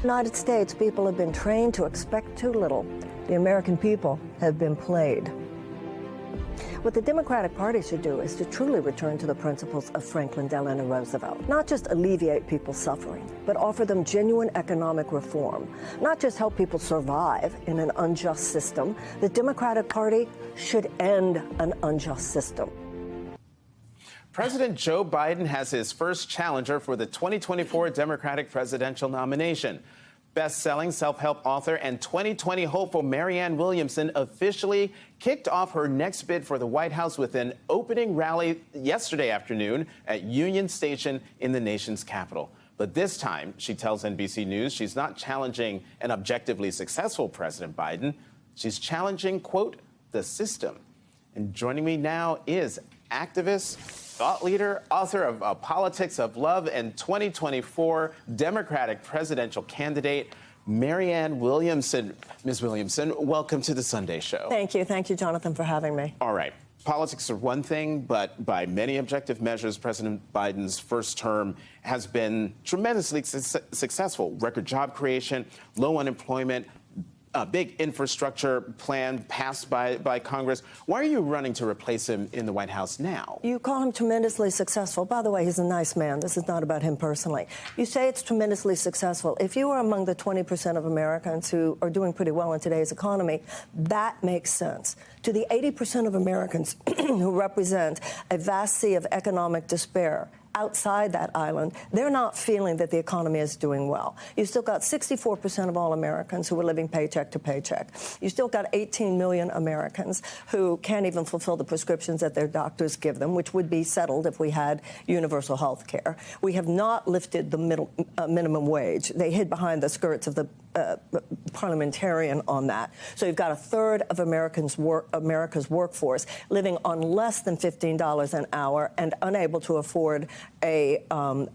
United States, people have been trained to expect too little. The American people have been played. What the Democratic Party should do is to truly return to the principles of Franklin Delano Roosevelt. Not just alleviate people's suffering, but offer them genuine economic reform. Not just help people survive in an unjust system. The Democratic Party should end an unjust system. President Joe Biden has his first challenger for the 2024 Democratic presidential nomination. Best-selling self-help author and 2020 hopeful Marianne Williamson officially kicked off her next bid for the White House with an opening rally yesterday afternoon at Union Station in the nation's capital. But this time, she tells NBC News, she's not challenging an objectively successful President Biden. She's challenging, quote, the system. And joining me now is activist, thought leader, author of Politics of Love, and 2024 Democratic presidential candidate, Marianne Williamson. Ms. Williamson, welcome to the Sunday Show. Thank you. Thank you, Jonathan, for having me. All right. Politics are one thing, but by many objective measures, President Biden's first term has been tremendously successful. Record job creation, low unemployment, a big infrastructure plan passed by Congress. Why are you running to replace him in the White House now? You call him tremendously successful. By the way, he's a nice man. This is not about him personally. You say it's tremendously successful. If you are among the 20% of Americans who are doing pretty well in today's economy, that makes sense. To the 80% of Americans who represent a vast sea of economic despair, outside that island, they're not feeling that the economy is doing well. You still got 64% of all Americans who are living paycheck to paycheck. You still got 18 million Americans who can't even fulfill the prescriptions that their doctors give them, which would be settled if we had universal health care. We have not lifted the minimum wage. They hid behind the skirts of the parliamentarian on that. So you've got a third of America's workforce living on less than $15 an hour and unable to afford able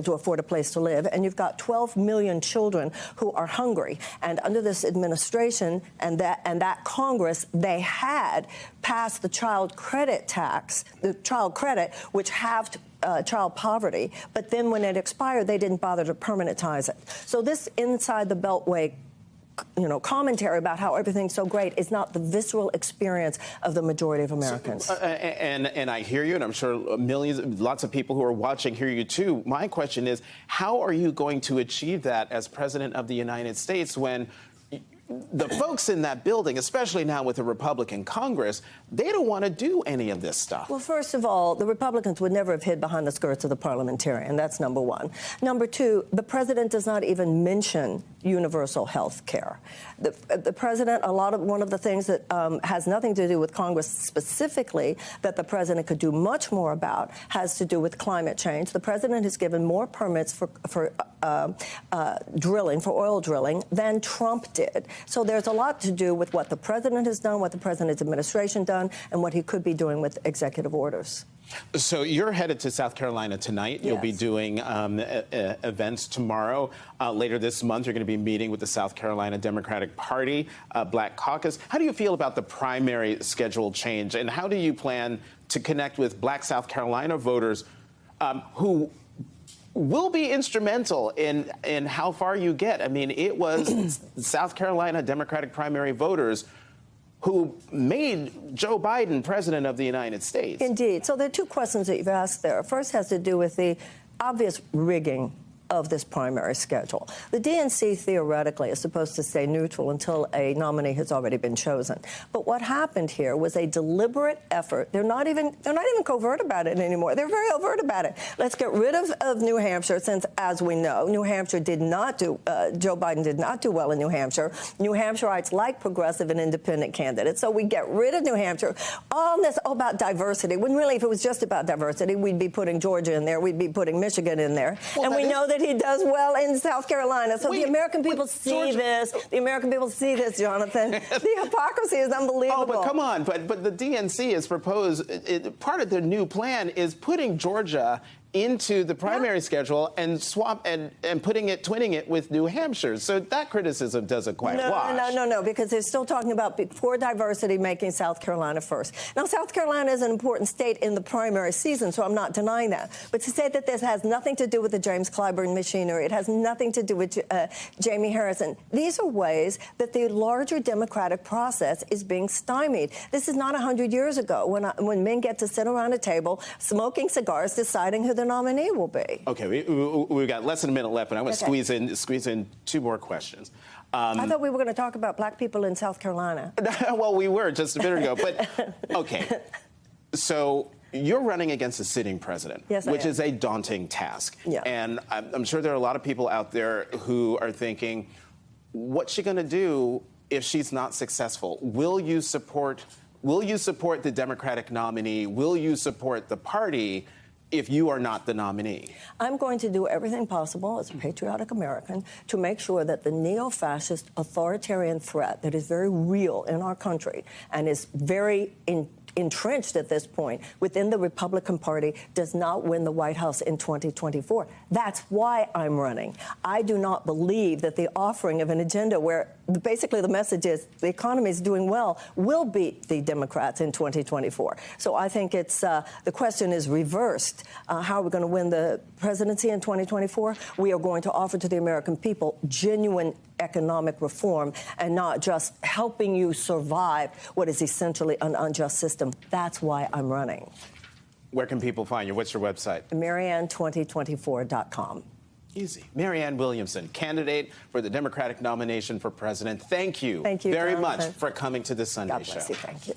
to afford a place to live. And you've got 12 million children who are hungry. And under this administration and that Congress, they had passed the child credit tax, the child credit, which halved child poverty, but then when it expired, they didn't bother to permanentize it. So this inside the Beltway, commentary about how everything's so great is not the visceral experience of the majority of Americans. And I hear you, and I'm sure lots of people who are watching hear you too. My question is, how are you going to achieve that as President of the United States when the folks in that building, especially now with the Republican Congress, they don't want to do any of this stuff? Well, first of all, the Republicans would never have hid behind the skirts of the parliamentarian. That's number one. Number two, the president does not even mention universal health care. The president, one of the things that has nothing to do with Congress specifically that the president could do much more about has to do with climate change. The president has given more permits for drilling, for oil drilling, than Trump did. So there's a lot to do with what the president has done, what the president's administration done, and what he could be doing with executive orders. So you're headed to South Carolina tonight. Yes. You'll be doing events tomorrow. Later this month, you're going to be meeting with the South Carolina Democratic Party, Black Caucus. How do you feel about the primary schedule change, and how do you plan to connect with Black South Carolina voters who will be instrumental in how far you get? I mean, it was South Carolina Democratic primary voters who made Joe Biden president of the United States. Indeed. So there are two questions that you've asked there. First has to do with the obvious rigging of this primary schedule. The DNC theoretically is supposed to stay neutral until a nominee has already been chosen. But what happened here was a deliberate effort. They're not even covert about it anymore. They're very overt about it. Let's get rid of New Hampshire, since, as we know, New Hampshire did not do, Joe Biden did not do well in New Hampshire. New Hampshireites like progressive and independent candidates. So we get rid of New Hampshire. All this about diversity, when really if it was just about diversity, we'd be putting Georgia in there, we'd be putting Michigan in there. Well, and we know that he does well in South Carolina. So the American people see this. The American people see this, Jonathan. The hypocrisy is unbelievable. Oh, but come on. But the DNC has proposed, part of the new plan is putting Georgia into the primary schedule and twinning it with New Hampshire. So that criticism doesn't quite wash. No, because they're still talking about for diversity making South Carolina first. Now, South Carolina is an important state in the primary season, so I'm not denying that. But to say that this has nothing to do with the James Clyburn machinery, it has nothing to do with Jamie Harrison, these are ways that the larger democratic process is being stymied. This is not 100 years ago when men get to sit around a table smoking cigars, deciding who the nominee will be. Okay, we've got less than a minute left, but I'm going to squeeze in two more questions. I thought we were going to talk about black people in South Carolina. Well, we were just a minute ago, but okay. So you're running against a sitting president, which is a daunting task. Yeah. And I'm sure there are a lot of people out there who are thinking, what's she going to do if she's not successful? Will you support the Democratic nominee? Will you support the party if you are not the nominee? I'm going to do everything possible as a patriotic American to make sure that the neo-fascist authoritarian threat that is very real in our country and is very entrenched at this point within the Republican Party does not win the White House in 2024. That's why I'm running. I do not believe that the offering of an agenda where basically the message is the economy is doing well will beat the Democrats in 2024. So I think it's the question is reversed. How are we going to win the presidency in 2024? We are going to offer to the American people genuine economic reform and not just helping you survive what is essentially an unjust system. That's why I'm running. Where can people find you? What's your website? Marianne2024.com. Easy. Marianne Williamson, candidate for the Democratic nomination for president. Thank you, Thank you very Jonathan. much for coming to the Sunday God bless Show. you. Thank you.